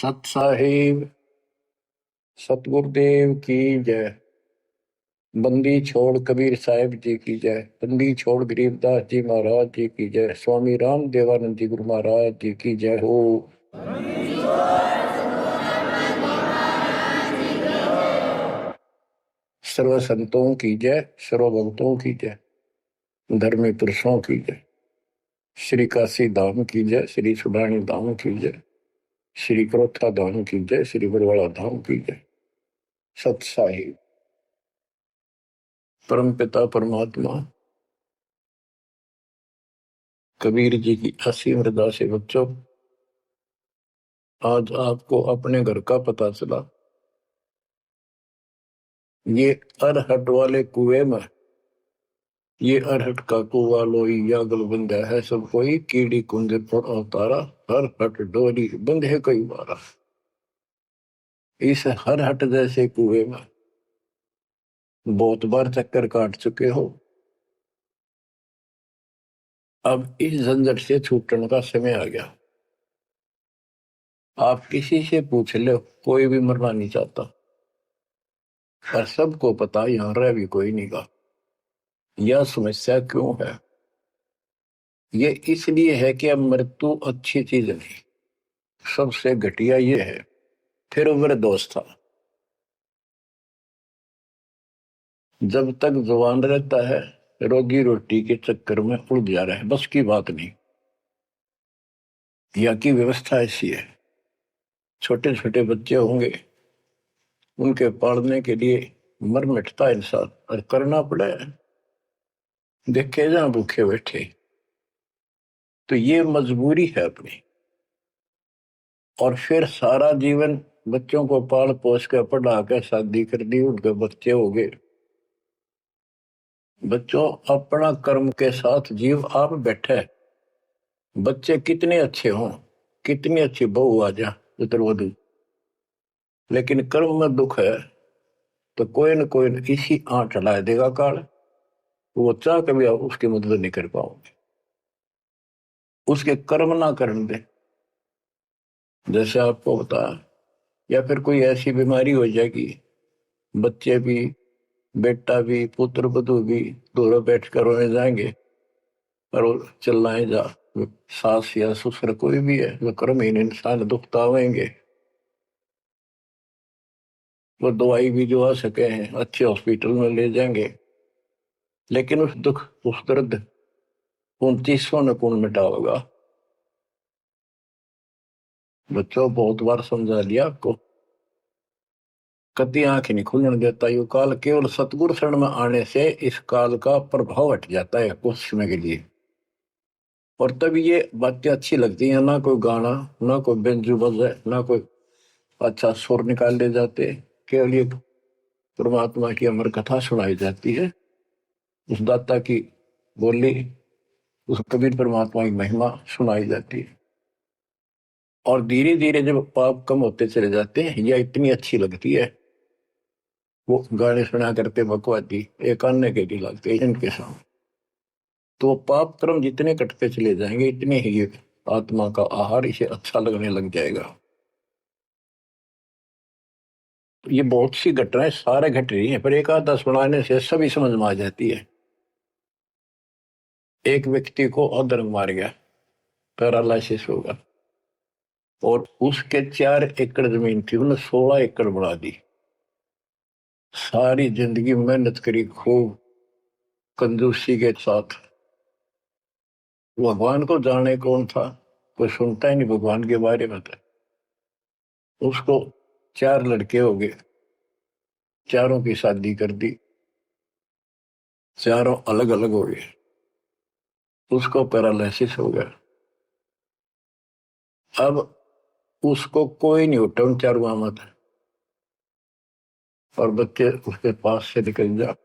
सत साहिब सतगुरुदेव की जय। बंदी छोड़ कबीर साहिब जी की जय। बंदी छोड़ गरीबदास जी महाराज जी की जय। स्वामी राम देवानंद जी गुरु महाराज जी की जय हो। सर्व संतों की जय, सर्व भक्तों की जय, धर्मी पुरुषों की जय। श्री काशी धाम की जय, श्री सुडानी धाम की जय, श्री क्रोथा धाम की जय, श्री बरवाड़ा धाम की जय। सत साहिब परम पिता परमात्मा कबीर जी की असीम हृदय से बच्चों, आज आपको अपने घर का पता चला। ये अरहट वाले कुएं में, ये अरहट का कुआ लोई या गलबंद है सब कोई, कीड़ी कुंज पर अवतारा, हर हट डोरी बंधे कई बारा। इस हर हट जैसे कुएं में बहुत बार चक्कर काट चुके हो। अब इस झंझट से छूटने का समय आ गया। आप किसी से पूछ लो, कोई भी मरना नहीं चाहता, पर सबको पता यहां रह भी कोई नहीं का। यह समस्या क्यों है? ये इसलिए है कि अब मृत्यु अच्छी चीज नहीं, सबसे घटिया ये है। फिर उम्र दोस्त था, जब तक जवान रहता है रोजी रोटी के चक्कर में उलझ जा रहा है, बस की बात नहीं। यहाँ की व्यवस्था ऐसी है, छोटे छोटे बच्चे होंगे, उनके पालने के लिए मर मिटता इंसान, और करना पड़े। देखे जहां भूखे बैठे, तो ये मजबूरी है अपनी। और फिर सारा जीवन बच्चों को पाल पोस कर पढ़ा कर शादी कर दी, उनके बच्चे हो गए। बच्चों, अपना कर्म के साथ जीव आप बैठे। बच्चे कितने अच्छे हों, कितनी अच्छी बहू आ जा पुत्रवधू, लेकिन कर्म में दुख है तो कोई न कोई इसी आंट ला देगा काल। वो चाह कभी आप उसकी मदद नहीं कर पाओगे, उसके कर्म ना करने दे। जैसे आपको बता, या फिर कोई ऐसी बीमारी हो जाएगी, बच्चे भी, बेटा भी, पुत्र वधू भी दोनों बैठ कर रोने जाएंगे, और वो चिल्लाए जा। सास या ससुर कोई भी है, वो कर्महीन इंसान दुखता होंगे। वो दवाई भी जो आ सके हैं अच्छे हॉस्पिटल में ले जाएंगे, लेकिन उस दुख उस दर्द 29 न कौन मिटा होगा। बच्चों, बहुत बार समझा लिया आपको, कति आंख नहीं खुलने देता यू काल। केवल सतगुरु शरण में आने से इस काल का प्रभाव हट जाता है कुछ समय के लिए, और तब ये बातें अच्छी लगती हैं। ना कोई गाना, ना कोई बेंजू बजे, ना कोई अच्छा सुर निकाल ले जाते, केवल ये परमात्मा की अमर कथा सुनाई जाती है, उस दाता की बोली, उस कबीर परमात्मा की महिमा सुनाई जाती है। और धीरे धीरे जब पाप कम होते चले जाते हैं, यह इतनी अच्छी लगती है। वो गाने सुना करते बकवादी, एक अन्य के लिए लगते इनके सामने, तो पाप कर्म जितने कटते चले जाएंगे, इतने ही ये आत्मा का आहार इसे अच्छा लगने लग जाएगा। ये बहुत सी घटनाएं सारे घट रही हैं, पर एक आधा सुनाने से सभी समझ में आ जाती है। एक व्यक्ति को अधर्म मार गया, पैरालिसिस होगा, और उसके 4 एकड़ जमीन थी, उन्हें 16 एकड़ बढ़ा दी। सारी जिंदगी मेहनत करी खूब कंजूसी के साथ। भगवान को जाने कौन था, कोई सुनता ही नहीं भगवान के बारे में। था उसको 4 लड़के हो गए, चारों की शादी कर दी, चारों अलग अलग हो गए। उसको पैरालिसिस हो गया। अब उसको कोई नहीं उठा उन चारों में था, और बच्चे उसके पास से निकल जा।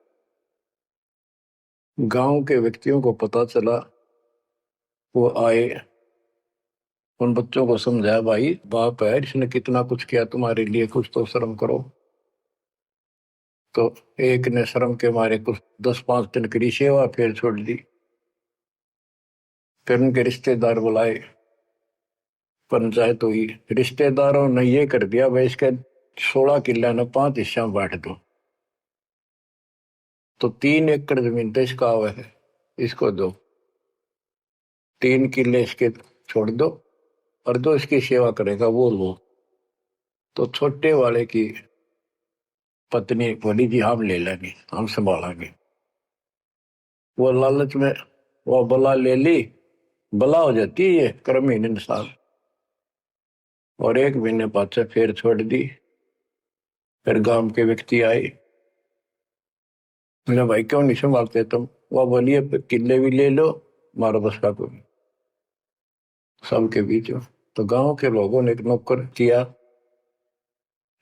गांव के व्यक्तियों को पता चला, वो आए, उन बच्चों को समझाया, भाई बाप है, इसने कितना कुछ किया तुम्हारे लिए, कुछ तो शर्म करो। तो एक ने शर्म के मारे कुछ 10-5 दिन की सेवा फिर छोड़ दी। फिर उनके रिश्तेदार बुलाए, पंचायत हुई, रिश्तेदारों ने ये कर दिया भाई इसके 16 किले ने 5 हिस्सा में बांट दो। तो 3 एकड़ जमीन तो इसका हुआ है, इसको दो, 3 किले इसके छोड़ दो, और जो इसकी सेवा करेगा वो लो। तो छोटे वाले की पत्नी बोली जी हम ले लेंगे, हम संभालेंगे। वो लालच में वो बला ले ली, बला हो जाती है ये कर्महीन इंसान। और 1 महीने बाद से फिर छोड़ दी। फिर गांव के व्यक्ति आए, बोले भाई क्यों नहीं संभालते तुम? वो बोलिए किले भी ले लो, मारो बस का कोई सबके बीच में। तो गांव के लोगों ने एक नौकर किया,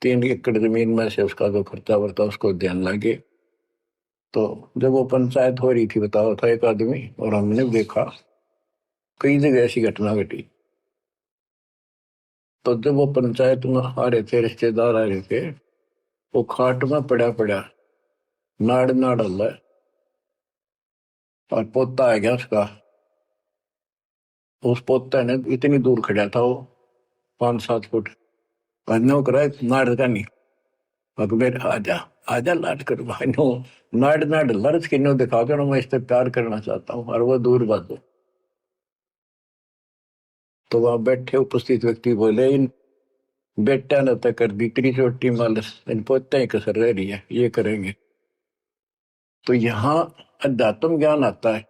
3 एकड़ जमीन में से उसका जो खर्चा वर्ता उसको ध्यान लगे। तो जब वो पंचायत हो रही थी, बताओ था एक आदमी, और हमने देखा कई जगह ऐसी घटना घटी। तो जब वो पंचायत में आ रहे थे, रिश्तेदार आ रहे थे, वो खाट में पड़ा पड़ा नाड़ नाड़ हल्ला है, और पोता आ गया उसका। उस पोता ने इतनी दूर खड़ा था वो, 5-7 फुट, नो करा नाड़ का नहीं, अकबर आजा आजा लाट कर भाई नो, नाड़ नाड़ लड़च के नो दिखा कर मैं इससे प्यार करना चाहता हूँ, और वो दूर बात। तो वहां बैठे उपस्थित व्यक्ति बोले इन बेटा ने तय कर दी इतनी छोटी मालस, इन पोते ही कसर रह रही है, ये करेंगे। तो यहाँ अध्यात्म ज्ञान आता है।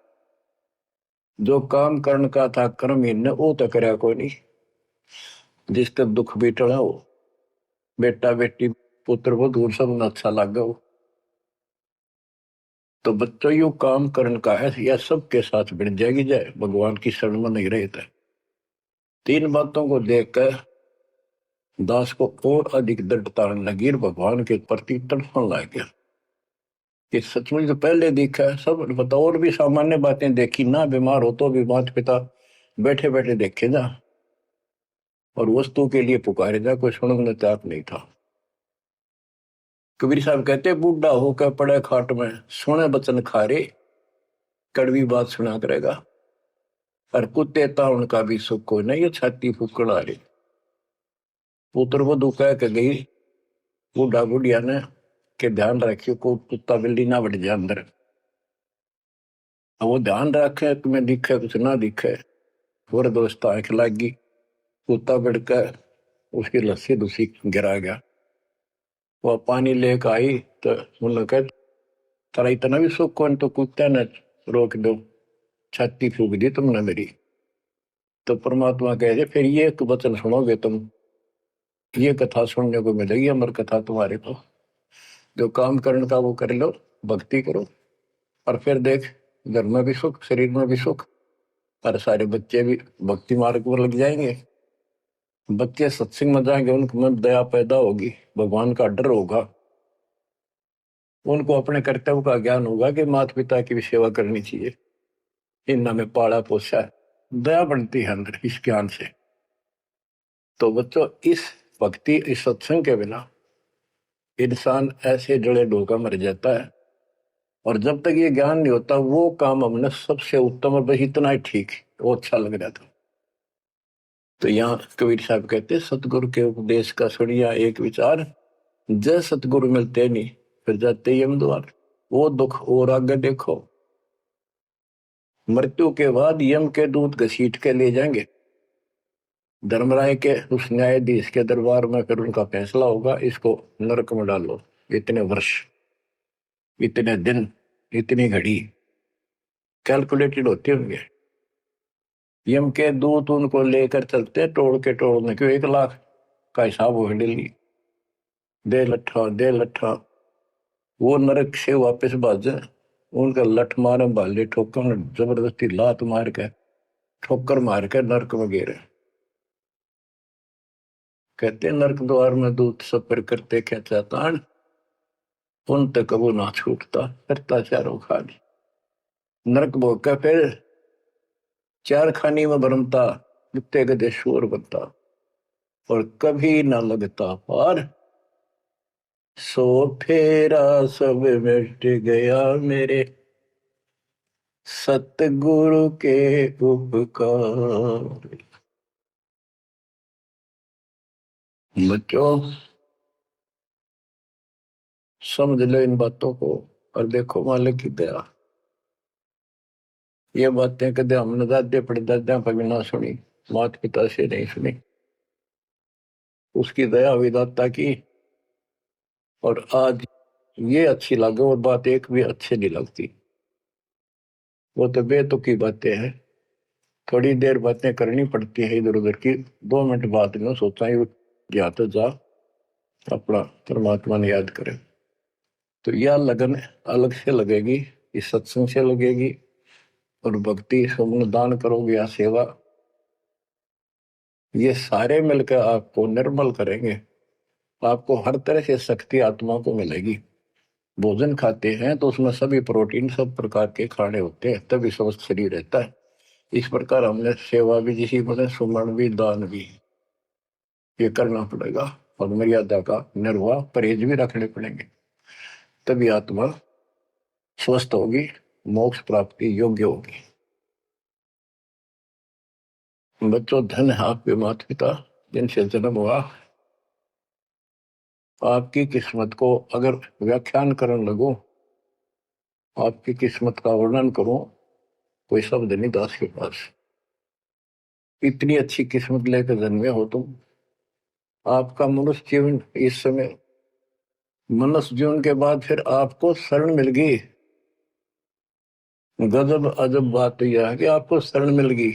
जो काम करने का था कर्म ने वो तो करया को नहीं, जिसका दुख भी टला हो, बेटा बेटी पुत्र वो दूर सब न अच्छा लगा हो। तो बच्चों यू काम करने का है, यह सबके साथ बन जाएगी जाए, भगवान की शरण में नहीं रहता। 3 बातों को देखकर दास को और अधिक दृढ़ता लगी और भगवान के प्रति तड़पने लग गया कि सचमुच तो पहले देखा है सब पता, और भी सामान्य बातें देखी ना, बीमार हो तो भी माता पिता बैठे बैठे देखे जा, और वस्तु के लिए पुकारे जा, कोई सुनने तैयार नहीं था। कबीर साहब कहते बूढ़ा होकर पड़े खाट में, सुने बचन खारे, कड़वी बात सुना करेगा, और कुत्ते ता उनका भी सुख को नहीं, ये छाती फूकड़ आ रही। पुत्र वो दुखा के गई बूढ़ा बुढ़िया ने के ध्यान रखियो को कुत्ता बिल्ली ना बढ़ जाए अंदर। अब वो ध्यान रखे तुम्हें दिखे कुछ ना दिखे, और दोस्त आंख लागी, कुत्ता बढ़कर उसकी लस्सी दूसी गिरा गया। वह पानी लेकर आई तो उन्होंने कहा तारा इतना भी सुख कौन, तो कुत्ते ने रोक दो, छाती फूक दी तुमने मेरी। तो परमात्मा कहे फिर ये एक वचन सुनोगे तुम, ये कथा सुनने को मिलेगी अमर कथा तुम्हारे को। जो काम करने का वो कर लो, भक्ति करो, और फिर देख घर में भी सुख, शरीर में भी सुख, और सारे बच्चे भी भक्ति मार्ग पर लग जाएंगे। बच्चे सत्संग में जाएंगे, उनके मन दया पैदा होगी, भगवान का डर होगा, उनको अपने कर्तव्य का ज्ञान होगा कि माता पिता की भी सेवा करनी चाहिए, इन्ना में पाला पोसा है, दया बनती है अंदर इस ज्ञान से। तो बच्चों इस भक्ति इस सत्संग के बिना इंसान ऐसे जड़े डोका मर जाता है। और जब तक ये ज्ञान नहीं होता वो काम हमने सबसे उत्तम और बस इतना ही ठीक है, वो अच्छा लग रहा था। तो यहाँ कबीर साहब कहते सतगुरु के उपदेश का सुनिया एक विचार, जय सतगुरु मिलते नहीं फिर जाते यम द्वार। वो दुख और आगे देखो, मृत्यु के बाद यम के दूत घसीट के ले जाएंगे धर्मराय के उस न्यायाधीश के दरबार में, फिर उनका फैसला होगा इसको नरक में डालो, इतने वर्ष, इतने दिन, इतनी घड़ी कैलकुलेटेड होते होंगे। यम के दूत उनको लेकर चलते तोड़ के तोड़ने क्यों, 1 लाख का हिसाब हो डेली, दे लट्ठा दे लट्ठा। वो नरक से वापस भाजे, उनका लठ मारे भाले ठोकर, जबरदस्ती लात मार के ठोकर मार के नरक में गिरे। कहते नरक द्वार में दूत सफर करते क्या चाहतान, उन तक वो ना छूटता करता चारों खानी। नरक भोग का फिर 4 खानी में भरमता, कितने गदे शोर बनता, और कभी ना लगता पार, सो फेरा सब मिट गया मेरे सतगुरु के उपकार। बच्चों समझ लो इन बातों को और देखो मालिक की दया। ये बातें कदे हमने दादे परदादा पर भी ना सुनी, माता पिता से नहीं सुनी। उसकी दया विदाता की, और आज ये अच्छी लगे और बात एक भी अच्छी नहीं लगती। वो तो बेतुकी बातें हैं, थोड़ी देर बातें करनी पड़ती है इधर उधर की, 2 मिनट बाद में सोचा ही या तो जा अपना परमात्मा ने याद करे। तो यह लगन अलग से लगेगी, इस सत्संग से लगेगी, और भक्ति सुमन दान करोगे या सेवा, ये सारे मिलकर आपको निर्मल करेंगे। आपको हर तरह से शक्ति आत्मा को मिलेगी। भोजन खाते हैं तो उसमें सभी प्रोटीन सब प्रकार के खाने होते हैं, तभी स्वस्थ शरीर रहता है। इस प्रकार हमने सेवा भी जिसी बने, सुमन भी, दान भी, ये करना पड़ेगा, और मर्यादा का निर्वाह परहेज भी रखने पड़ेंगे, तभी आत्मा स्वस्थ होगी, मोक्ष प्राप्ति योग्य होगी। बच्चों धन है आपके माता पिता जिनसे जन्म हुआ। आपकी किस्मत को अगर व्याख्यान करने लगो, आपकी किस्मत का वर्णन करो, कोई शब्द नहीं दास के पास। इतनी अच्छी किस्मत लेकर जन्मे हो तुम। आपका मनुष्य जीवन इस समय, मनुष्य जीवन के बाद फिर आपको शरण मिल गई। गजब अजब बात यह है कि आपको शरण मिल गई।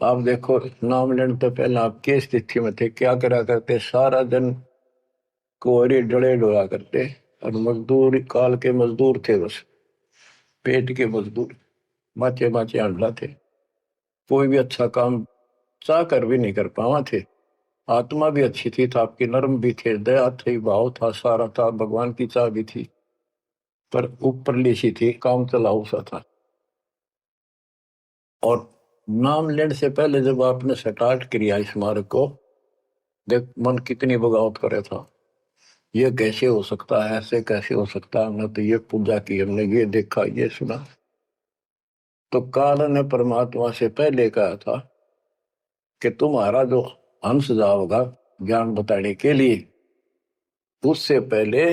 आप देखो नाम लेने तो पहले आप किस स्थिति में थे, क्या करा करते, सारा दिन कोहरे डले डोला करते, और मजदूर काल के मजदूर थे, बस पेट के मजदूर, माचे माचे अंडा थे। कोई भी अच्छा काम चाह कर भी नहीं कर पावा थे। आत्मा भी अच्छी थी, था आपकी नर्म भी थे, दया थी, भाव था, सारा था, भगवान की चाह भी थी, पर ऊपरली सी थी, काम चलाऊ सा था। और नाम लेने से पहले जब आपने स्टार्ट किया इस मार्ग को, देख मन कितनी बगावत करे था। ये कैसे हो सकता है, ऐसे कैसे हो सकता है, हमने तो ये पूजा की, हमने ये देखा, ये सुना। तो काल ने परमात्मा से पहले कहा था कि तुम्हारा जो हंस जाओगा ज्ञान बताने के लिए, उससे पहले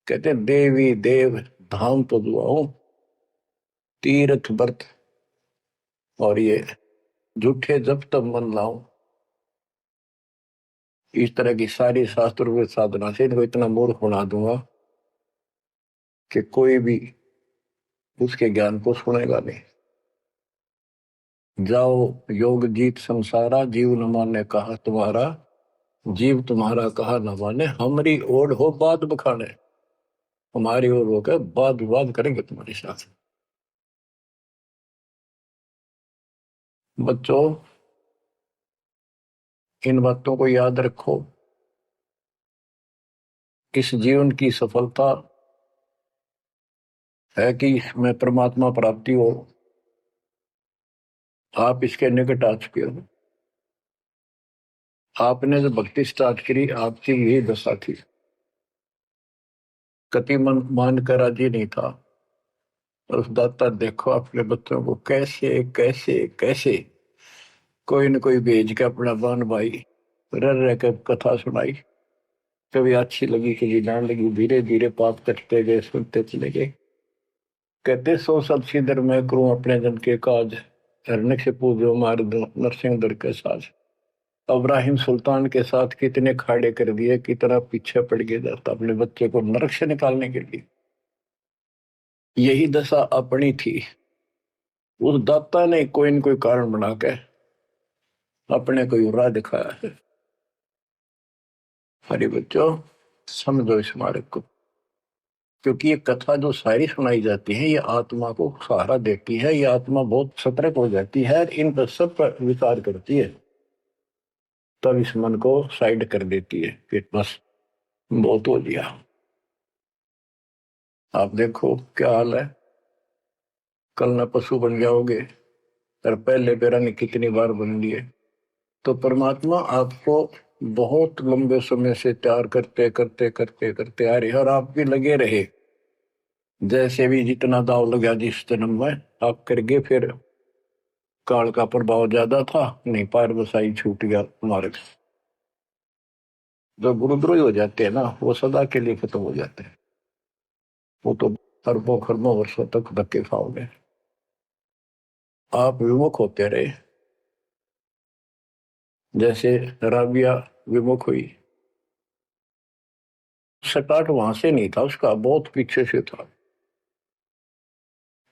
कहते देवी देव धाम तो दुआओ, तीर्थ व्रत और ये झूठे जब तब मन लाओ। इस तरह की सारी शास्त्र में साधना से इनको इतना मूर्ख बना दूंगा कि कोई भी उसके ज्ञान को सुनेगा नहीं। जाओ योग जीत संसारा, जीव न माने कहा तुम्हारा, जीव तुम्हारा कहा न माने, हमारी ओर हो बात बखाने, हमारी ओर होकर बात विवाद करेंगे तुम्हारे साथ। बच्चों इन बातों को याद रखो। इस जीवन की सफलता है कि इसमें परमात्मा प्राप्ति हो। आप इसके निकट आ चुके हो। आपने जो भक्ति स्टार्ट करी, आपकी यही दशा थी। कति मन मान कर राजी नहीं था, और उस दाता देखो अपने बच्चों को कैसे कैसे कैसे कोई न कोई भेज के अपना बहन भाई रह रह कर कथा सुनाई। कभी अच्छी लगी, कभी ना लगी, धीरे धीरे पाप कटते गए, सुनते चले गए। कहते सो सब सिदर मैं करूं अपने जन के काज, हरने से पूजो मार दो नरसिंह दर के साज। इब्राहिम सुल्तान के साथ कितने खाड़े कर दिए, कितना पीछे पड़ गया जाता अपने बच्चे को नरक से निकालने के लिए। यही दशा अपनी थी। उस दाता ने कोई न कोई कारण बना के अपने को राह दिखाया है। हरे बच्चों समझो इस मार्ग को, क्योंकि ये कथा जो सारी सुनाई जाती है, ये आत्मा को सहारा देती है। ये आत्मा बहुत सतर्क हो जाती है, इन पर सब पर विचार करती है, तब इस मन को साइड कर देती है कि बस बहुत हो लिया। आप देखो क्या हाल है, कल ना पशु बन जाओगे, और पहले पेरा ने कितनी बार बन लिए। तो परमात्मा आपको बहुत लंबे समय से तैयार करते करते करते करते आ रहे, और आप भी लगे रहे। जैसे भी जितना दाव लगा जिस जन्म में आप करगे, फिर काल का प्रभाव ज्यादा था, नहीं पार बसाई छूट गया मार्ग। जो गुरुद्रोही हो जाते हैं ना, वो सदा के लिए खत्म हो जाते हैं। वो तो अरबों खरबों वर्षों तक धक्के खाओगे। आप विमुख होते रहे, जैसे राबिया विमुख हुई। स्टार्ट वहां से नहीं था उसका, बहुत पीछे से था,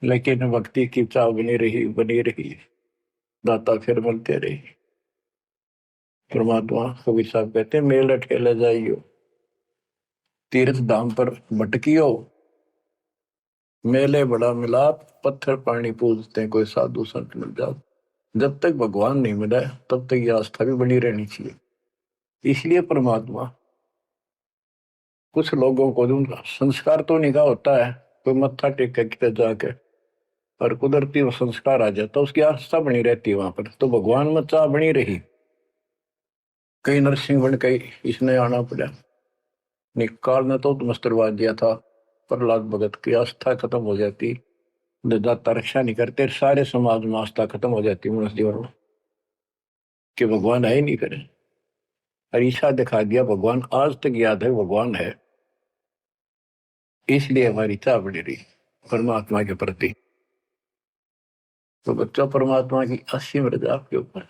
लेकिन भक्ति की चाह बनी रही बनी रही। दाता फिर मिलते रहे। परमात्मा कबीर साहब कहते हैं, मेल ठेले जाइयो, तीर्थ धाम पर भटकियो, मेले बड़ा मिलाप, पत्थर पानी पूजते हैं, कोई साधु संत मिल जाओ। जब तक भगवान नहीं मिला तब तक ये आस्था भी बनी रहनी चाहिए। इसलिए परमात्मा कुछ लोगों को दूंगा, संस्कार तो निकाह होता है, कोई मत्था टेक के कितने जाके, और कुदरती वो संस्कार आ जाता, उसकी आस्था बनी रहती है वहां पर, तो भगवान में चाह बनी रही। कई नरसिंह बन के इसने आना पड़ा, निकाल ने तो मस्टरवा दिया था। प्रहलाद भगत की आस्था खत्म हो जाती, दाता रक्षा नहीं करते, सारे समाज में आस्था खत्म हो जाती मनुष्य जीवन में, कि भगवान है ही नहीं करे। और ईशा दिखा दिया, भगवान आज तक याद है, भगवान है। इसलिए हमारी चाह बनी रही परमात्मा के प्रति। तो बच्चों, परमात्मा की असीम रजा आपके ऊपर।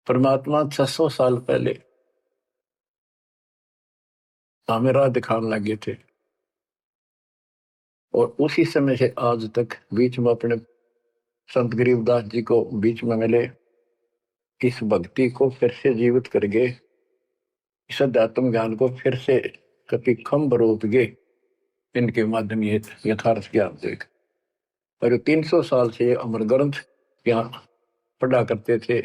परमात्मा 600 साल पहले हमें राह दिखाने लगे थे, और उसी समय से आज तक बीच में अपने संत गरीबदास जी को बीच में मिले, इस भक्ति को फिर से जीवित करके, इस अध्यात्म ज्ञान को फिर से कभी खम रूप गे, इनके माध्यम ये यथार्थ ज्ञान देख। और 300 साल से अमर ग्रंथ यहाँ पढ़ा करते थे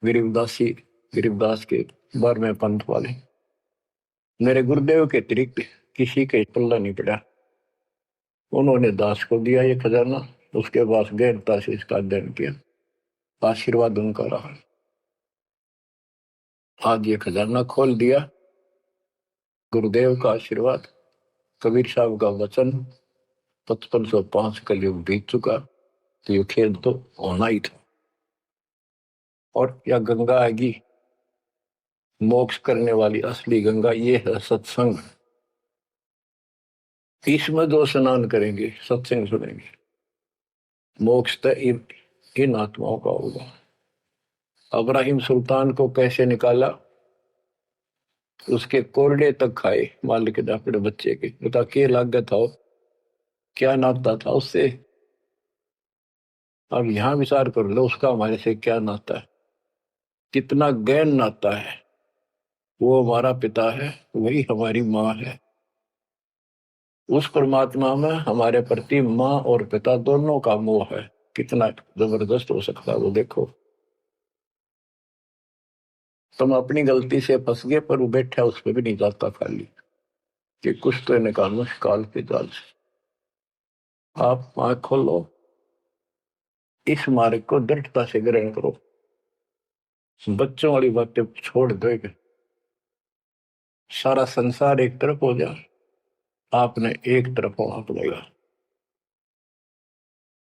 गरीबदासी, गरीबदास के 12वें पंथ वाले। मेरे गुरुदेव के अतिरिक्त किसी के पल्ला नहीं पड़ा। उन्होंने दास को दिया ये खजाना, उसके बाद गहनता से इसका अध्ययन किया, आशीर्वाद उनका रहा। आज ये खजाना खोल दिया, गुरुदेव का आशीर्वाद, कबीर साहब का वचन, 5505 कलयुग बीत चुका, तो ये खेल तो होना ही था। और या गंगा आएगी मोक्ष करने वाली असली गंगा, ये है सत्संग। इसमें जो स्नान करेंगे, सत्संग सुनेंगे, मोक्ष तो इन आत्माओं का होगा। अब्राहिम सुल्तान को कैसे निकाला, उसके कोरडे तक खाए मालिक ने अपने बच्चे के, बता के लागत हो, क्या नाता था उससे। अब यहां विचार कर लो, उसका हमारे से क्या नाता है, कितना गहन नाता है। वो हमारा पिता है, वही हमारी माँ है। उस परमात्मा में हमारे प्रति माँ और पिता दोनों का मोह है, कितना जबरदस्त हो सकता है वो देखो। तुम अपनी गलती से फंस गए, पर वो बैठा उस पर भी नहीं जाता खाली, कि कुछ तो निकालो काल के जाल से। आप आंख खोलो, इस मार्ग को दृढ़ता से ग्रहण करो, बच्चों वाली बातें छोड़ दो। सारा संसार एक तरफ हो जाए, आपने एक तरफ होना पड़ेगा।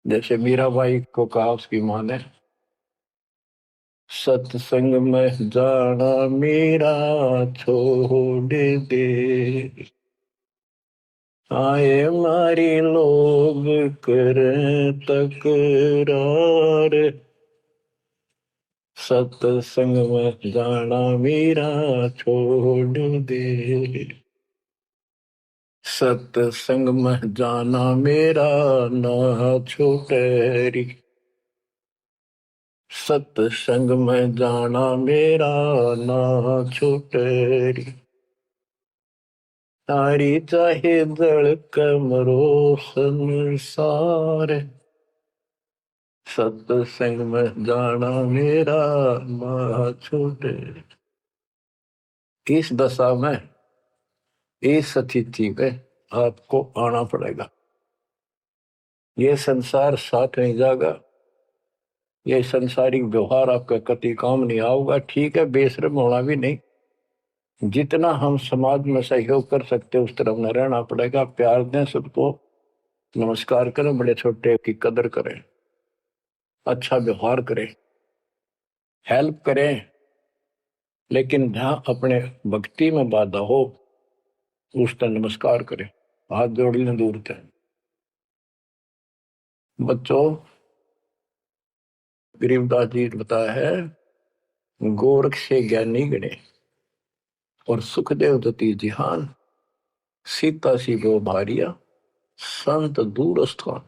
जैसे मीराबाई को कहा उसकी मां ने, सत्संग में जाना मेरा छोड़ दे, आए मारी लोग कर तकरार, सत्संग में जाना मेरा छोड़ दे, सत्संग में जाना मेरा ना छूटे, सत्संग में जाना मेरा ना छूटे, तारी चाहे जड़ कमरो संसार, सत्संग में जाना मेरा ना छूटे। इस दशा में, इस स्थिति में आपको आना पड़ेगा। ये संसार साथ नहीं जाएगा, ये संसारिक व्यवहार आपका कति काम नहीं आऊगा। ठीक है, बेशर्म होना भी नहीं, जितना हम समाज में सहयोग कर सकते उस तरफ न रहना पड़ेगा। प्यार दें सबको, नमस्कार करें, बड़े छोटे की कदर करें, अच्छा व्यवहार करें, हेल्प करें, लेकिन जहां अपने भक्ति में बाधा हो उसका नमस्कार करें, हाथ जोड़ लें दूर थे। बच्चों, गरीबदास जी ने बताया है, गोरख से ज्ञानी गणे और सुखदेव दती जिहान, सीता सी गो भारिया संत दूर स्थान।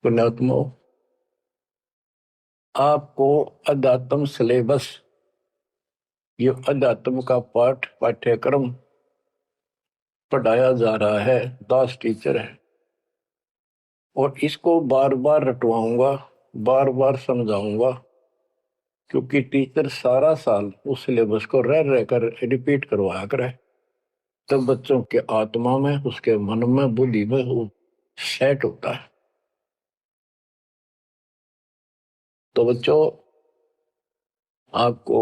पुण्यात्मा, आपको अध्यात्म सिलेबस, ये अध्यात्म का पाठ्यक्रम पढ़ाया जा रहा है, दास टीचर है, और इसको बार बार रटवाऊंगा, बार बार समझाऊंगा, क्योंकि टीचर सारा साल उस सिलेबस को रह रहकर रिपीट करवाया करे, तब बच्चों के आत्मा में, उसके मन में, बुद्धि में वो सेट होता है। तो बच्चों, आपको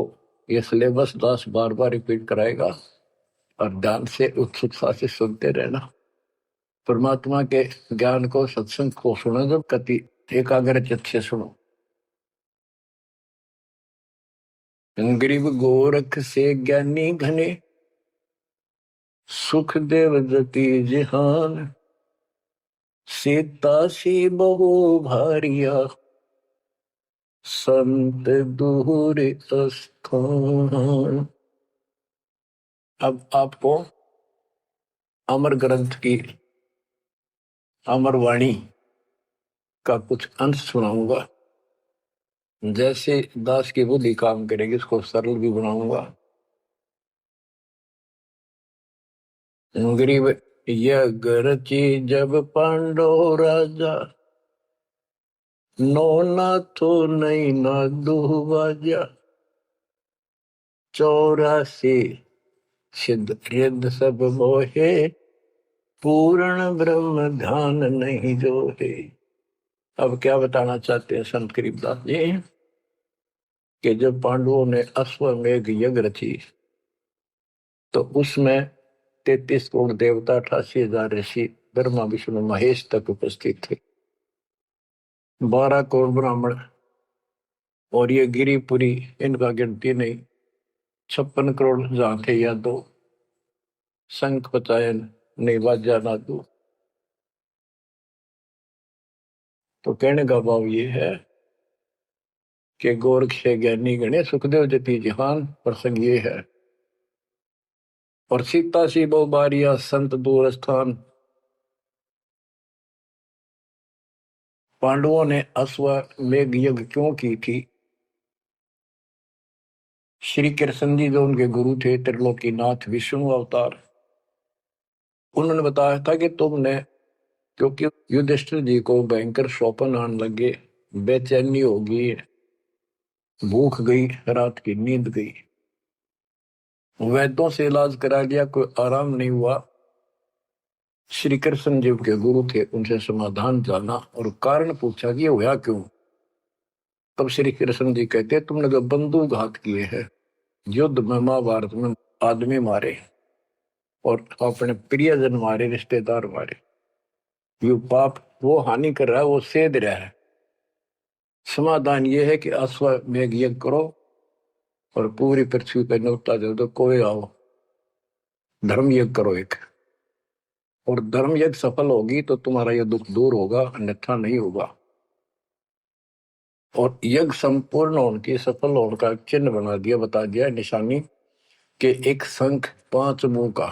ये सिलेबस दास बार बार रिपीट कराएगा और ध्यान से उत्सुकता से सुनते रहना। परमात्मा के ज्ञान को, सत्संग को सुनो जब कति एकाग्र चित्त से सुनो। गरीब गोरख से ज्ञानी घने, सुख देव जति जिहान, सीता सी बहु भारिया संत दूर स्थान। अब आपको अमर ग्रंथ की अमर वाणी का कुछ अंश सुनाऊंगा। जैसे दास की बुद्धि काम करेगी, इसको सरल भी बनाऊंगा। गरीब यज्ञ रची जब पांडव राजा, नो नाथो नहीं ना दुहबाजा, 84 सिद्ध रिद्ध सब मोहे, पूर्ण ब्रह्म ध्यान नहीं जो है। अब क्या बताना चाहते हैं संत गरीबदास जी, कि जब पांडवों ने अश्वमेघ यज्ञ रची तो उसमें 33 करोड़ देवता, 88,000 ऋषि, ब्रह्मा विष्णु महेश तक उपस्थित थे, 12 करोड़ ब्राह्मण, और ये गिरिपुरी, इनका गिनती नहीं, 56 करोड़ जहां थे या दो, शंख पचायन नहीं बाजा ना दो। तो कहने का भाव ये है कि गोरख से ज्ञानी गणे, सुखदेव जति जिहान, प्रसंग ये है। और सीता सी बहु बारिया संत दूर स्थान। पांडवों ने अश्वमेघ यज्ञ क्यों की थी? श्री कृष्ण जी जो उनके गुरु थे, त्रिलोकीनाथ विष्णु अवतार, उन्होंने बताया था कि तुमने, क्योंकि युधिष्ठिर जी को भयंकर स्वप्न आने लगे, बेचैनी होगी, भूख गई, रात की नींद गई, वैद्यों से इलाज करा लिया, कोई आराम नहीं हुआ। श्री कृष्ण जी के गुरु थे, उनसे समाधान जाना और कारण पूछा कि ये हुआ क्यों। तब श्री कृष्ण जी कहते, तुमने जो बंदूक घात किए हैं, युद्ध में, महाभारत में आदमी मारे और अपने प्रियजन मारे, रिश्तेदार मारे, ये पाप वो हानि कर रहा है, वो सेध रहा है। समाधान ये है कि अश्वमेघ यज्ञ करो और पूरी पृथ्वी पर न्योता दे दो, कोई आओ, धर्म यज्ञ करो एक, और धर्म यज्ञ सफल होगी तो तुम्हारा यह दुख दूर होगा, अन्यथा नहीं होगा। और यज्ञ संपूर्ण होने की, सफल होने का चिन्ह बना दिया, बता दिया निशानी, कि एक शंख 5 मुंह का,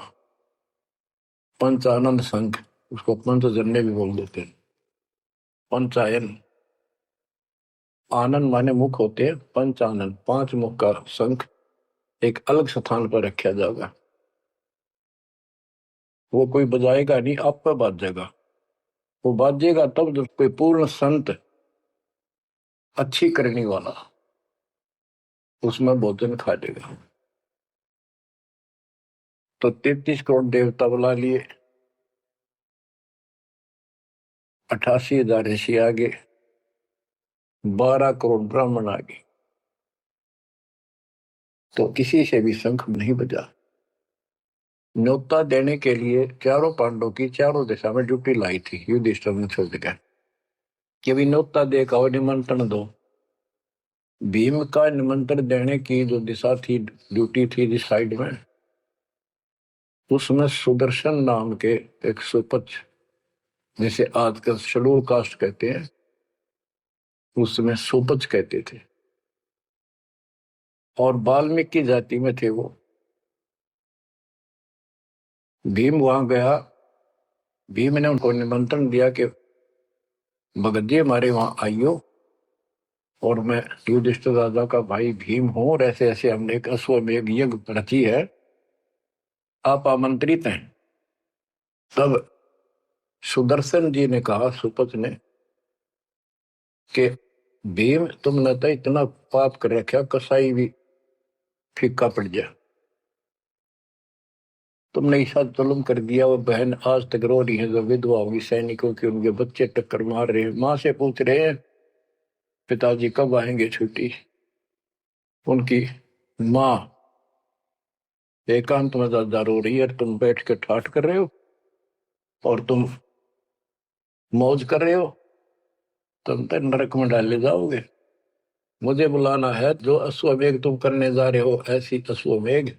पंचानंद शंख, उसको पंचजन्य भी बोल देते हैं। पंचायन, आनंद माने मुख होते हैं, पंचानंद 5 मुख का शंख एक अलग स्थान पर रखा जाएगा। वो कोई बजाएगा नहीं, आप पर बाजेगा। वो बाजेगा तब जब कोई पूर्ण संत, अच्छी करने वाला उसमें भोजन खा लेगा। तो 33 करोड़ देवता बुला लिए, 88,000 ऋषि आगे, 12 करोड़ ब्राह्मण आगे, तो किसी से भी शंख नहीं बजा। न्योता देने के लिए चारों पांडवों की चारों दिशा में ड्यूटी लाई थी युधिष्ठिर ने छोड़ दिया कि भी न्योता दे का निमंत्रण दो। भीम का निमंत्रण देने की जो दिशा थी, ड्यूटी थी जिस साइड में, उसमें सुदर्शन नाम के एक सुपच, जिसे आजकल शेड्यूल कास्ट कहते हैं, उसमें सुपच कहते थे, और वाल्मीकि जाति में थे वो। भीम वहां गया। भीम ने उनको निमंत्रण दिया कि भगत जी हमारे वहां आइयो, और मैं युधिष्ठिर राजा का भाई भीम हूं, और ऐसे ऐसे हमने एक अश्वमेध यज्ञ रची है, आप आमंत्रित हैं। तब सुदर्शन जी ने कहा, सुपच ने, कि भीम तुमने तो इतना पाप कर रखा, कसाई भी फीका पड़ गया, तुमने ऐसा जुल्म कर दिया। वो बहन आज तक रो रही है, जो विधवा होगी सैनिकों की, उनके बच्चे टक्कर मार रहे हैं, माँ से पूछ रहे हैं पिताजी कब आएंगे छुट्टी। उनकी माँ एकांत में ज्यादा रो रही है, तुम बैठ के ठाठ कर रहे हो और तुम मौज कर रहे हो, तुम तो नरक में डाले जाओगे। मुझे बुलाना है, जो अश्वमेघ तुम करने जा रहे हो, ऐसी अश्वमेघ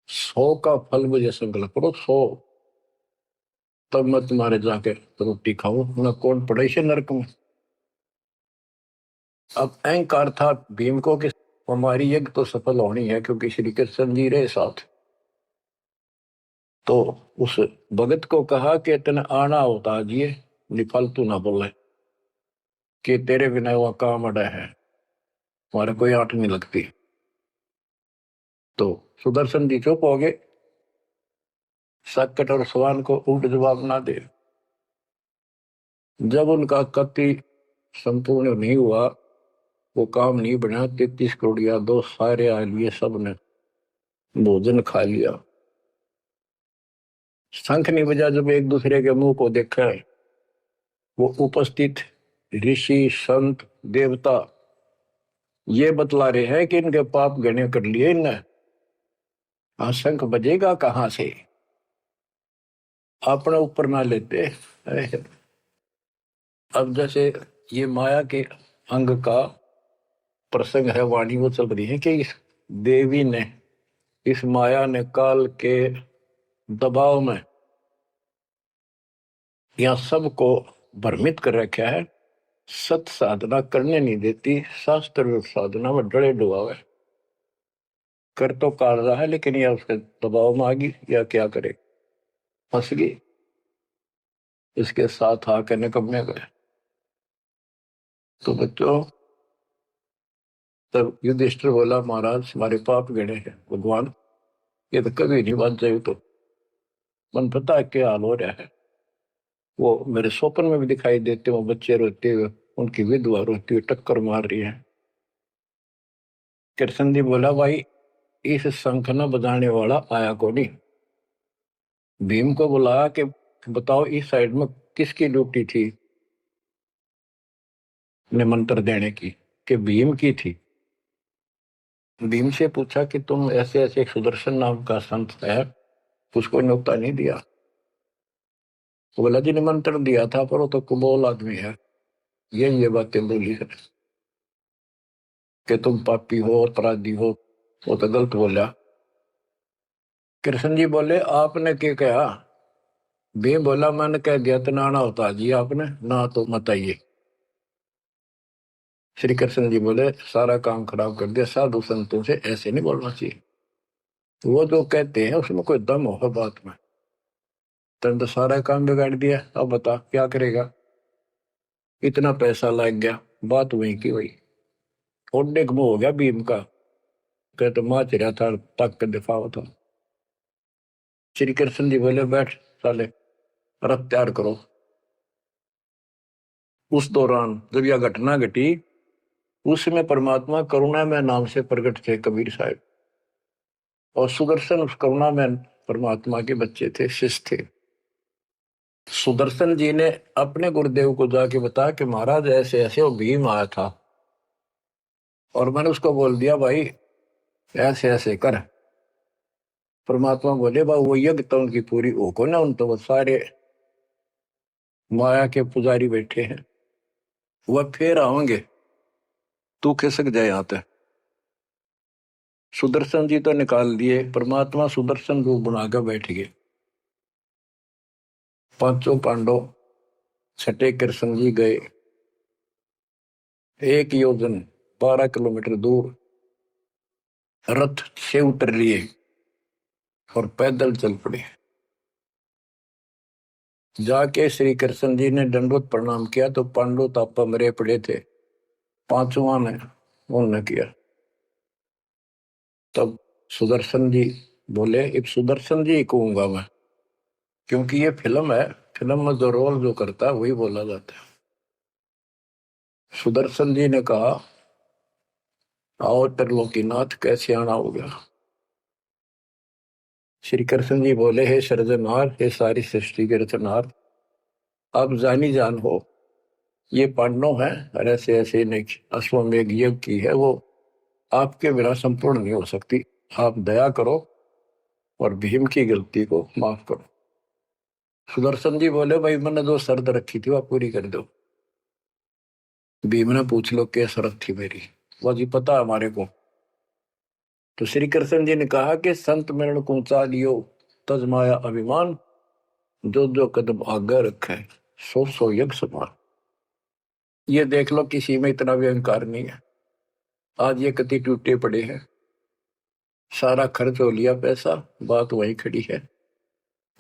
100 का फल मुझे संकल्प करो, 100, तब मैं तुम्हारे जाके रोटी खाऊं, न कौन पड़े से नरक में। अब अहंकार था भीम को कि हमारी यज्ञ तो सफल होनी है, क्योंकि श्री कृष्ण जी रहे साथ। तो उस भगत को कहा कि तेने आना होता जी, निफालतू ना बोले, कि तेरे बिना वह काम अड़ा है, हमारे कोई आंट नहीं लगती। तो सुदर्शन जी चुप हो गए, सकट और सवान को उल्ट जवाब ना दे। जब उनका कति संपूर्ण नहीं हुआ, वो काम नहीं बना, 33 करोड़ या दो सारे आ लिए, सब ने भोजन खा लिया। शंख नहीं बजा, जब एक दूसरे के मुंह को देखा है, वो उपस्थित ऋषि संत देवता ये बतला रहे हैं कि इनके पाप गणे कर लिए इनने। हाँ, शंख बजेगा कहां से, अपने ऊपर ना लेते। अब जैसे ये माया के अंग का प्रसंग है, वाणी वो चल रही है कि इस देवी ने, इस माया ने काल के दबाव में यह सबको भ्रमित कर रखा है, सत साधना करने नहीं देती, शास्त्र साधना में डरे डुबावे, कर तो काट रहा है, लेकिन यह उसके दबाव में आ गई, या क्या करे, फंस गई, इसके साथ आकर निकम्मे गए। तो बच्चों, तब युधिष्ठिर बोला, महाराज हमारे पाप गिने हैं भगवान, ये तो कभी नहीं बात जाए। तो मन पता है क्या हाल हो रहा है, वो मेरे स्वप्न में भी दिखाई देते, वो बच्चे रोते हुए, उनकी विधवा रोती हुई टक्कर मार रही है। कृष्ण जी बोला, भाई इस शंख न बजाने वाला आया को नहीं। भीम को बुलाया कि बताओ इस साइड में किसकी ड्यूटी थी निमंत्रण देने की, कि भीम की थी। भीम से पूछा कि तुम ऐसे ऐसे सुदर्शन नाम का संत है, उसको न्योता नहीं दिया। वो बोला, जी निमंत्रण दिया था, पर वो तो कुबोल आदमी है, ये बातें बोली है कि तुम पापी हो, अपराधी हो, वो तो गलत बोला। कृष्ण जी बोले, आपने क्या कहा। भीम बोला, मैंने कह दिया तो नाना होता जी, आपने ना तो मत आइए। श्री कृष्ण जी बोले, सारा काम खराब कर दिया, साधु संतों से ऐसे नहीं बोलना चाहिए, वो जो कहते हैं उसमें कोई दम हो बात में। तुम तो सारा काम बिगाड़ दिया, अब बता क्या करेगा, इतना पैसा लग गया, बात वही की वही। ओडे को हो गया भीम का, कह तो माच रहा था, तक के दिफा था। श्री कृष्ण जी बोले, बैठ साले, रथ तैयार करो। उस दौरान जब यह घटना घटी, उसमें परमात्मा करुणा में नाम से प्रकट थे कबीर साहब, और सुदर्शन उस करुणा में परमात्मा के बच्चे थे, शिष्य थे। सुदर्शन जी ने अपने गुरुदेव को जाके बताया कि महाराज ऐसे ऐसे वो भीम आया था, और मैंने उसको बोल दिया भाई ऐसे ऐसे कर। परमात्मा बोले, भाई वो यज्ञ तो उनकी पूरी हो को ना, उन तो वो सारे माया के पुजारी बैठे हैं, वह फिर आओगे, तू खिसक जाए यहाँ पे। सुदर्शन जी तो निकाल दिए, परमात्मा सुदर्शन रूप बना कर बैठ गए। पांचों पांडव छठे कृष्ण जी गए, 1 योजन 12 किलोमीटर दूर रथ से उतर लिए और पैदल चल पड़े। जाके श्री कृष्ण जी ने दंडवत प्रणाम किया तो पांडव तापा मरे पड़े थे, पांचवा ने उन्होंने किया। तब सुदर्शन जी बोले, अब सुदर्शन जी कहूंगा मैं, क्योंकि ये फिल्म है, फिल्म में जो रोल जो करता है वही बोला जाता है। सुदर्शन जी ने कहा, आओ त्रिलोकीनाथ, कैसे आना हो गया। श्री कृष्ण जी बोले, हे सृजनहार, हे सारी सृष्टि के रचनहार, आप जानी जान हो, ये पांडव है और ऐसे ऐसे नहीं, अश्वमेघ यज्ञ की है, वो आपके बिना संपूर्ण नहीं हो सकती। आप दया करो और भीम की गलती को माफ करो। सुदर्शन जी बोले, भाई मैंने जो शर्त रखी थी वह पूरी कर दो। भीम ने पूछ लो क्या शर्त थी मेरी, वो जी पता है हमारे को। तो श्री कृष्ण जी ने कहा कि संत मरण को ऊंचा लियो, तजमाया अभिमान, जो जो कदम आगे रखे, सो सो यज्ञ समान। ये देख लो किसी में इतना भी अहंकार नहीं है। आज ये कति टूटे पड़े हैं, सारा खर्च हो लिया पैसा, बात वहीं खड़ी है।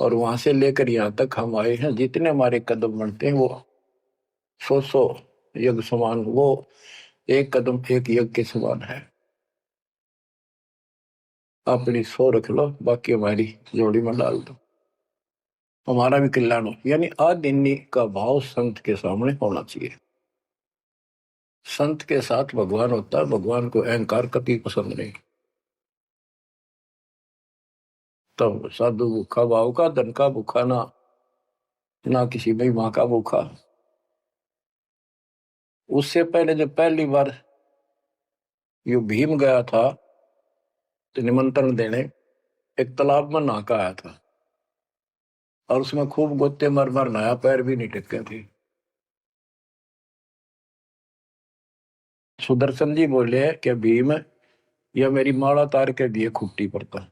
और वहां से लेकर यहाँ तक हम आए हैं, जितने हमारे कदम बढ़ते हैं वो सौ सौ यज्ञ समान, वो एक कदम एक यज्ञ के समान है। अपनी सौ रख लो, बाकी हमारी जोड़ी में डाल दो, हमारा भी कल्याण हो। यानी आदिन्नी का भाव संत के सामने होना चाहिए। संत के साथ भगवान होता है, भगवान को अहंकार कभी पसंद नहीं। तब साधु भूखा भाव का, धन का भूखा ना, ना किसी में माँ का भूखा। उससे पहले जब पहली बार यो भीम गया था तो निमंत्रण देने, एक तालाब में नहा का आया था और उसमें खूब गोते मर मर नहाया, पैर भी नहीं टिके थे। सुदर्शन जी बोले कि भीम, यह मेरी माला तार के दिए खुट्टी पर था।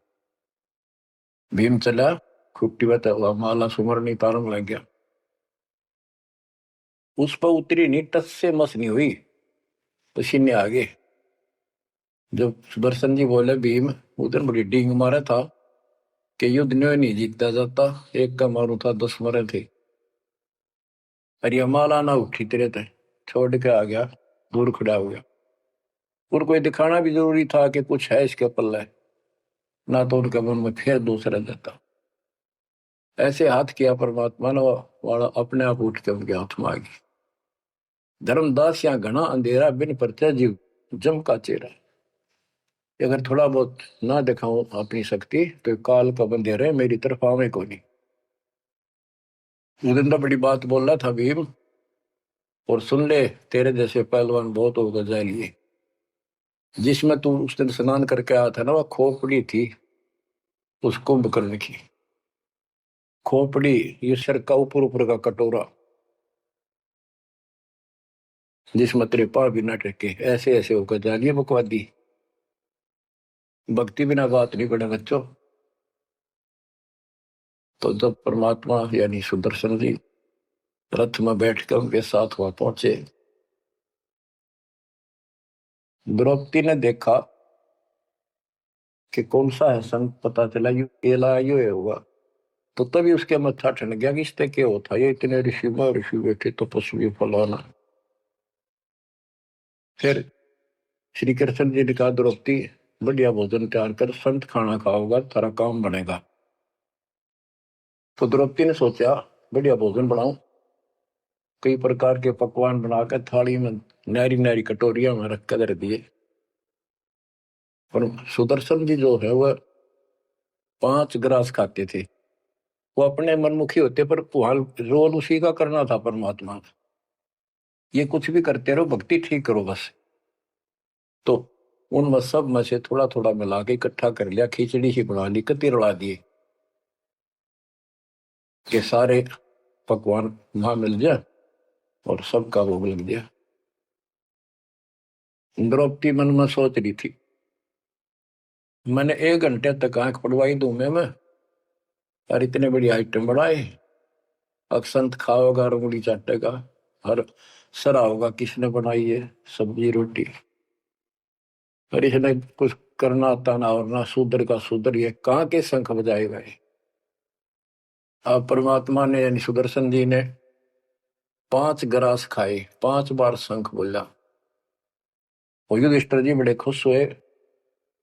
भीम चला, खुट्टी पर तो माला सुमरनी तारन लग गया। उस पर उतरी नहीं, टस से मस नहीं हुई, पसीने आ गए। जब सुदर्शन जी बोले, भीम उधर बड़ी डींग मारा था कि युद्ध नहीं जीता जाता, एक का मारू था 10 मरे थे। अरे माला ना उठी तेरे थे, छोड़ के आ गया, दूर खड़ा हो गया। और कोई दिखाना भी जरूरी था कि कुछ है इसके पल्ले, ना तो उनके मन में फिर दूसरा देता। ऐसे हाथ किया परमात्मा ने, वाला अपने आप उठ के उनके हाथ में आ गई। धर्मदास या घना अंधेरा, बिन परचा जीव जम का चेहरा। अगर थोड़ा बहुत ना दिखाऊं अपनी शक्ति तो काल का बंधेरे मेरी तरफ आवे को नहीं। उदिंदा बड़ी बात बोल रहा था भीम, और सुन ले, तेरे जैसे पहलवान बहुत होगा जाए लिए। जिसमें तू उस दिन स्नान करके आया था ना, वह खोपड़ी थी उस कुंभकर्ण की। खोपड़ी, ये सिर का ऊपर ऊपर का कटोरा, जिसमें तेरे पाँव भी न टेके, ऐसे ऐसे होकर जानिए बकवादी। भक्ति बिना बात नहीं बने बच्चों। तो जब परमात्मा यानी सुदर्शन जी रथ में बैठकर उनके साथ वहां पहुंचे, द्रौपदी ने देखा कि कौन सा है संत, पता चला यू केला यो है हुआ। तो तभी उसके मत्था ठन गया कि इससे क्या होता, ये इतने ऋषि बैठे तपस्वी फलाना। फिर श्री कृष्ण जी ने कहा, द्रौपदी बढ़िया भोजन तैयार कर, संत खाना खाओगा तारा काम बनेगा। तो द्रौपदी ने सोचा बढ़िया भोजन बनाऊं, कई प्रकार के पकवान बनाकर थाली में नारी नारी कटोरिया में रख कर दिए। और सुदर्शन जी जो है वह 5 ग्रास खाते थे। वो अपने मनमुखी होते, पर रोल उसी का करना था परमात्मा। ये कुछ भी करते रहो, भक्ति ठीक करो बस। तो उन सब में से थोड़ा थोड़ा मिला के इकट्ठा कर लिया, खिचड़ी ही बना ली, कति रला दिए कि सारे पकवान वहां मिल जाए और सबका भोग लग गया। द्रौपदी मन में सोच रही थी, मैंने 1 घंटे तक आंख पड़वाई दूं मैं और इतने बड़ी आइटम बढ़ाए। अक्षंत खाओगा, उंगली चाटेगा, हर सरा होगा किसने बनाई है सब्जी रोटी। पर इसने कुछ करना आता ना, और ना शूद्र का शूद्र, ये कहाँ के शंख बजाएगा ये। अब परमात्मा ने यानी सुदर्शन जी ने 5 ग्रास खाए, 5 बार शंख बोला। और युधिष्ठिर जी बड़े खुश हुए,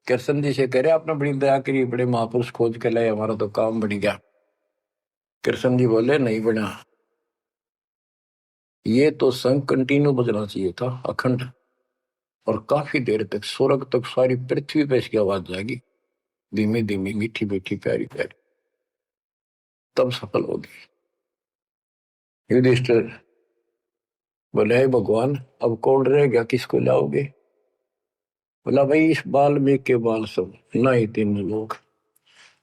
कृष्ण जी से कह रहे आपने बड़ी दया करी, बड़े महापुरुष खोज के लाए, हमारा तो काम बन गया। कृष्ण जी बोले नहीं बना, ये तो शंख कंटिन्यू बजना चाहिए था, अखंड, और काफी देर तक स्वर्ग तक सारी पृथ्वी पे इसकी आवाज जाएगी, धीमी धीमी मीठी मीठी प्यारी प्यारी, तब सफल होगी। युधिष्ठिर बोले हे भगवान, अब कौन रह गया, किसको लाओगे। बोला भाई इस वाल्मीकि के बाल सब ना ही 3 लोग,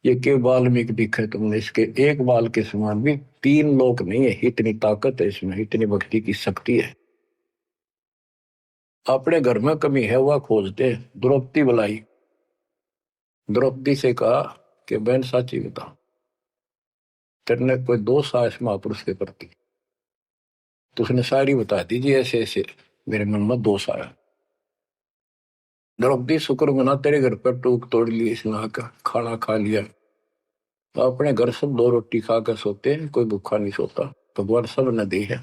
ये के वाल्मीकि दिखे तुमने, इसके एक बाल के समान भी 3 लोग नहीं है, इतनी ताकत है इसमें, इतनी भक्ति की शक्ति है। अपने घर में कमी है वह खोजते। द्रौपदी बुलाई, द्रौपदी से कहा कि बहन साची बता, तेरे कोई दोष आया इस महापुरुष के प्रति। तो उसने सारी बता दी जी, ऐसे ऐसे मेरे मन में दोष आया। द्रौपदी शुक्र मना, तेरे घर पर टूक तोड़ ली, इसने का खाना खा लिया। तो अपने घर सब 2 रोटी खाकर सोते हैं, कोई भूखा नहीं सोता, भगवान सब न दी है।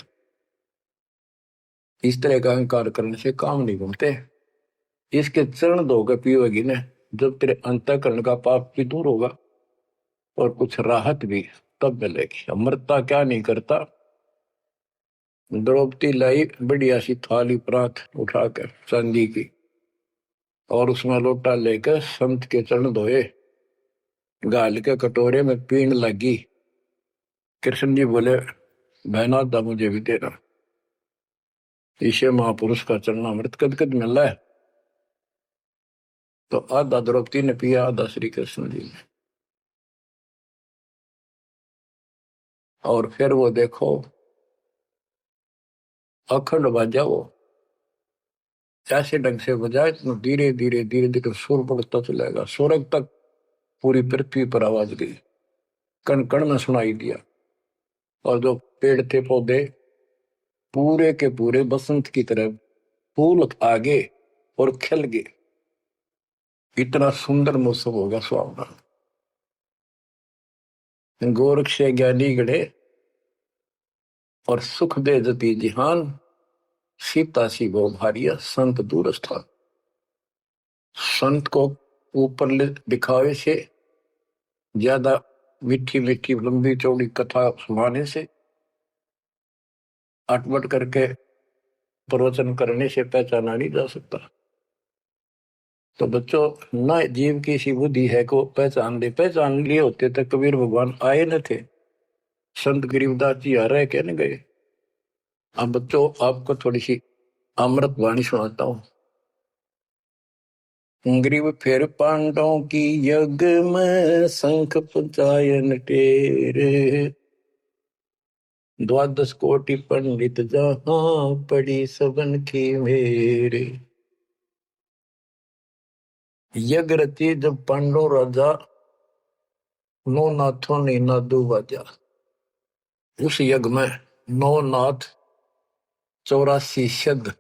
इस तरह का अहंकार करने से काम नहीं बनते। इसके चरण धोकर पियोगी ने, जब तेरे अंतःकरण का पाप भी दूर होगा और कुछ राहत भी तब मिलेगी। अमृता क्या नहीं करता। द्रौपदी लाई बढ़िया सी थाली प्रात उठाकर चांदी की, और उसमें लोटा लेकर संत के चरण धोए, गाल के कटोरे में पीण लगी। कृष्ण जी बोले बहना था मुझे भी देना, इसे महापुरुष का चरणामृत कद कद मिला है। तो आधा द्रौपदी ने पिया, आधा श्री कृष्ण जी ने। और फिर वो देखो अखंड बाजा, वो ऐसे ढंग से बजाए तो धीरे धीरे धीरे धीरे सुर बढ़ता चलेगा, स्वर्ग तक पूरी पृथ्वी पर आवाज गई, कण कण में सुनाई दिया। और जो पेड़ थे पौधे पूरे के पूरे बसंत की तरह फूल आगे और खिल गए। इतना सुंदर मौसम होगा सुहावना। गोरख से ज्ञानी गढ़े और सुख दे जती जिहान, सीता सी वो भारिया संत दूर स्थान। संत को ऊपर दिखावे से ज्यादा मीठी मीठी लंबी चौड़ी कथा सुनाने से, अटपट करके प्रवचन करने से पहचाना नहीं जा सकता। तो बच्चों, न जीव की सी बुद्धि है को पहचान ले, पहचान लिए होते तक कबीर भगवान आए न थे, संत गरीबदास जी आ रहे कहने गए। अब बच्चों आपको थोड़ी सी अमृत वाणी सुनाता हूं। ग्रीव फिर पांडवों की यज्ञ में शंख पंचायन टेरे, 12 कोटि पंडित जहां पड़ी सबन की मेरे। यज्ञ रची जब पांडव राजा, नौ नाथों ने नादू बाजा। उस यज्ञ में 9 नाथ, 84 सिद्ध,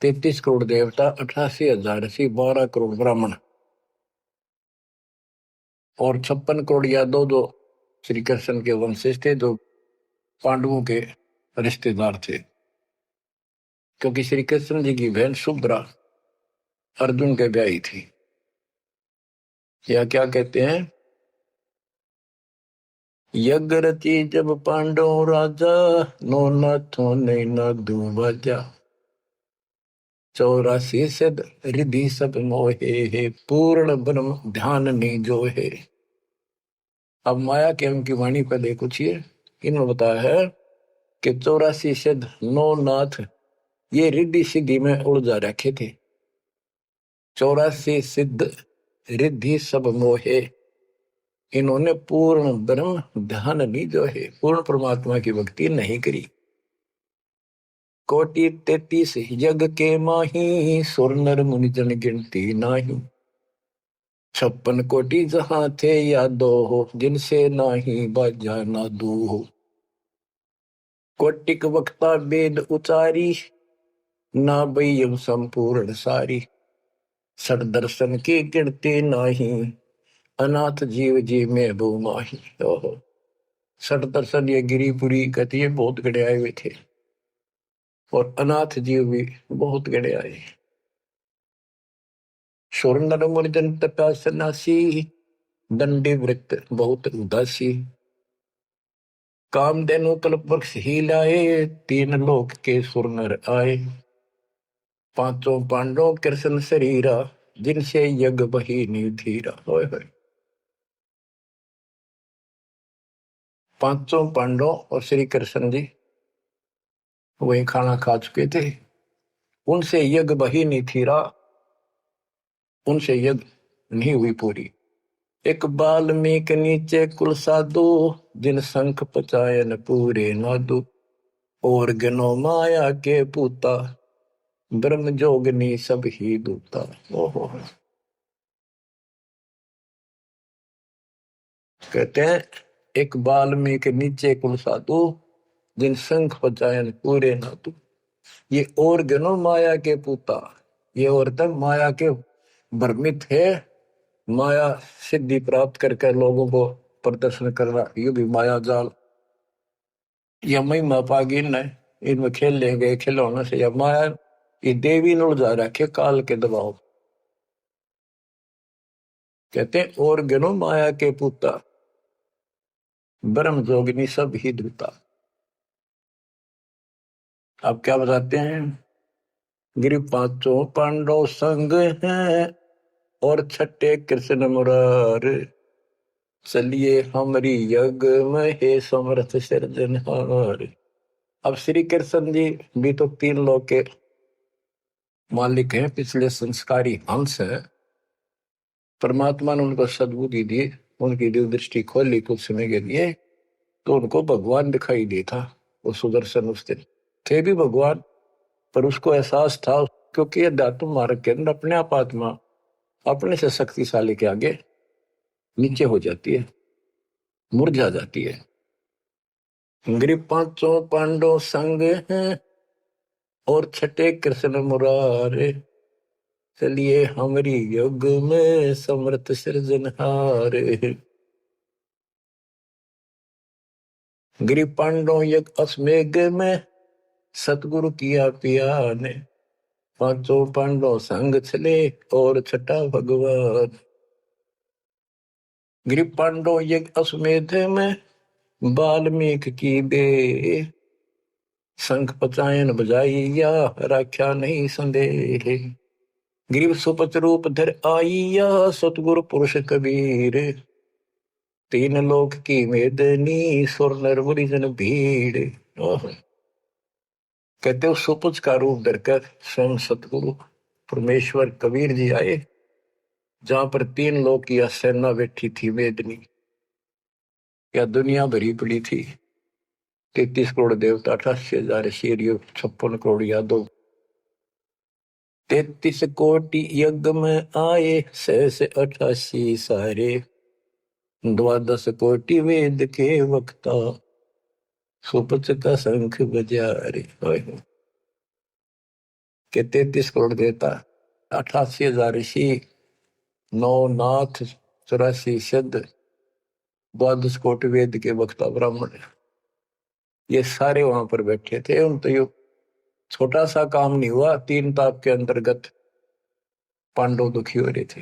33 करोड़ देवता, 88,000 ऋषि, 12 करोड़ ब्राह्मण और 56 करोड़ यादव जो श्री कृष्ण के वंशज थे, जो पांडवों के रिश्तेदार थे। क्योंकि श्री कृष्ण जी की बहन सुभद्रा अर्जुन के ब्याही थी। या क्या कहते हैं, यज्ञ रची जब पांडव राजा, नो नाथों ने नादू बाजा। 84 सिद्ध रिधि सब मोहे, पूर्ण ब्रह्म ध्यान नहीं जो है। अब माया के उनकी वाणी पर देखो छिए, इन्होंने बताया है कि 84 सिद्ध 9 नाथ ये रिद्धि सिद्धि में उलझा रखे थे। 84 सिद्ध रिद्धि सब मोहे, इन्होंने पूर्ण ब्रह्म ध्यान नहीं जो है, पूर्ण परमात्मा की भक्ति नहीं करी। कोटि 33 यज्ञ के माही, सुर नर मुनि जन गिनती नाही। 56 कोटि जहां थे यादो हो, जिनसे नाही बाजा नादू हो। कोटिक वक्ता वेद उचारी, ना बयम संपूर्ण सारी। सठ दर्शन की गिनती नाही, अनाथ जीव जी में बो माही। ओहो, सठ दर्शन ये गिरिपुरी कहती है बहुत गड़े आए हुए थे, और अनाथ जीव भी बहुत गड़े आए। शोर नर मुनि जन तपा सन्यासी, दंडी वृत्त बहुत उदासी। कामधेनु कल्प वृक्ष ही लाए, 3 लोक के सुर नर आए। 5 पांडव कृष्ण शरीरा, जिनसे यज्ञ बही निधीरा। होय होय, 5 पांडव और श्री कृष्ण जी वही खाना खा चुके थे, उनसे यज्ञ बही नहीं थीरा, उनसे यज्ञ नहीं हुई पूरी। एक बाल्मीक नीचे कुल साधु, जिन शंख पचायन पूरे नादु। और गनो माया के पूता, ब्रह्म जोगनी सब ही दूता। ओहो, कहते हैं एक बाल्मीक नीचे कुल साधु, जिन शंख पचायन पूरे नादु। ये और गनो माया के पूता, ये और तक माया के भ्रमित है, माया सिद्धि प्राप्त करके लोगों को प्रदर्शन कर रहा, ये भी माया जाल। या महिमा पागी न इनमें खेल ले गए खिलौने से, या माया ये देवी न उलझा रखे काल के दबाव। कहते और गनो माया के पूता, ब्रह्म जोगिनी सब ही दूता। अब क्या बताते हैं, गिरि 5 पांडव संग हैं, और 6 कृष्ण मुरार। चलिए हमारी यज्ञ में हे समर्थ सिरजनहार। अब श्री कृष्ण जी भी तो 3 लोक के मालिक हैं, पिछले संस्कारी हंस है। परमात्मा ने उनको सद्बुद्धि दी, उनकी दिव्य दृष्टि खोली कुछ समय के लिए, तो उनको भगवान दिखाई दे था। वो सुदर्शन उस दिन थे भी भगवान, पर उसको एहसास था, क्योंकि अध्यात्म मार्ग के अंदर अपने आप आत्मा अपने से शक्तिशाली के आगे नीचे हो जाती है, मुरझा जाती है। गिरि 5 पांडव संग हैं, और 6 कृष्ण मुरारे। चलिए हमारी युग में समर्थ सृजनहार। गिरि पांडव यज्ञ अश्वमेघ में, सतगुरु किया पिया ने। 5 पांडव संग चले, और 6 भगवान। गिरि पांडव यज्ञ अश्वमेध में, वाल्मीकि की बे। शंख पचायन बजाइया, राख्या नहीं संदेह। ग्रीव सुपच रूप धर आइया, सतगुरु पुरुष कबीर। 3 लोक की मेदनी, सुर नर मुनि जन भीड़। कहते हो सुपच का रूप धरकर स्वयं सतगुरु परमेश्वर कबीर जी आए, जहां पर 3 लोक की सेना बैठी थी मेदनी, या दुनिया भरी पड़ी थी। 33 करोड़ देवता, 88,000 शेरियो, 56 करोड़ यादव। 33 कोटि यज्ञ में आए, 688 सारे। 12 कोटि वेद के वक्ता, सुपच का शंख बजा रे। के 33 करोड़ देवता, 88,000 ऋषि, 9 नाथ, 84 सिद्ध, 12 कोटि वेद के वक्ता ब्राह्मण, ये सारे वहां पर बैठे थे। उन तो ये छोटा सा काम नहीं हुआ, 3 ताप के अंतर्गत पांडव दुखी हो रहे थे।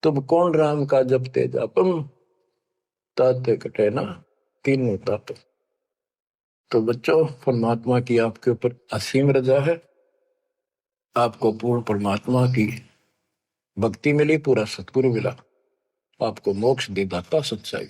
तुम कौन राम का जपते जापम, ताते कटे ना 3 ताप। तो बच्चों, परमात्मा की आपके ऊपर असीम रजा है, आपको पूर्ण परमात्मा की भक्ति मिली, पूरा सतगुरु मिला, आपको मोक्ष दे दाता सच्चाई।